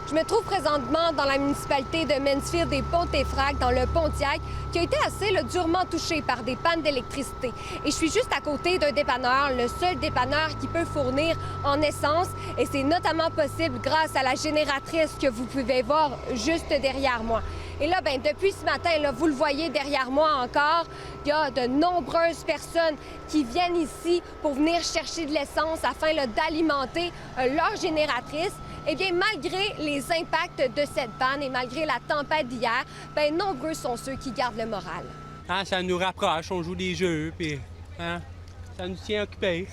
Je me trouve présentement dans la municipalité de Mansfield et Pontefract, dans le Pontiac, qui a été assez durement touché par des pannes d'électricité. Et je suis juste à côté d'un dépanneur, le seul dépanneur qui peut fournir en essence. Et c'est notamment possible grâce à la génératrice que vous pouvez voir juste derrière moi. Et là, depuis ce matin, là, vous le voyez derrière moi encore, il y a de nombreuses personnes qui viennent ici pour venir chercher de l'essence afin d'alimenter leur génératrice. Eh bien, malgré les impacts de cette panne et malgré la tempête d'hier, nombreux sont ceux qui gardent le moral. Ça nous rapproche, on joue des jeux, puis ça nous tient occupés.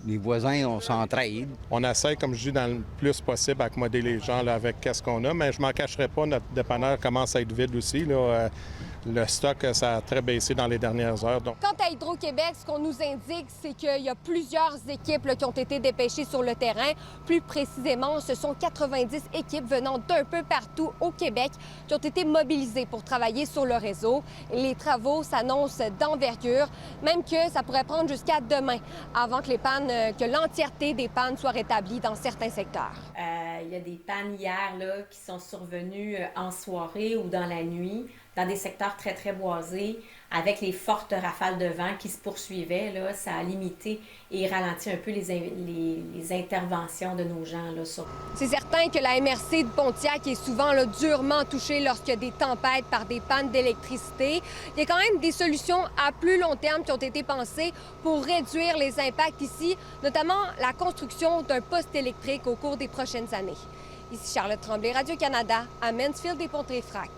Les voisins, on s'entraide. On essaie, comme je dis, dans le plus possible, accommoder les gens là, avec ce qu'on a, mais je m'en cacherai pas, notre dépanneur commence à être vide aussi. Là. Le stock, ça a très baissé dans les dernières heures. Donc. Quant à Hydro-Québec, ce qu'on nous indique, c'est qu'il y a plusieurs équipes qui ont été dépêchées sur le terrain. Plus précisément, ce sont 90 équipes venant d'un peu partout au Québec qui ont été mobilisées pour travailler sur le réseau. Et les travaux s'annoncent d'envergure, même que ça pourrait prendre jusqu'à demain avant que l'entièreté des pannes soit rétablie dans certains secteurs. Il y a des pannes hier là, qui sont survenues en soirée ou dans la nuit, dans des secteurs très, très boisés, avec les fortes rafales de vent qui se poursuivaient. Là, ça a limité et ralenti un peu les interventions de nos gens. Là, sur... C'est certain que la MRC de Pontiac est souvent durement touchée lorsqu'il y a des tempêtes par des pannes d'électricité. Il y a quand même des solutions à plus long terme qui ont été pensées pour réduire les impacts ici, notamment la construction d'un poste électrique au cours des prochaines années. Ici Charlotte Tremblay, Radio-Canada, à Mansfield et Pontefract.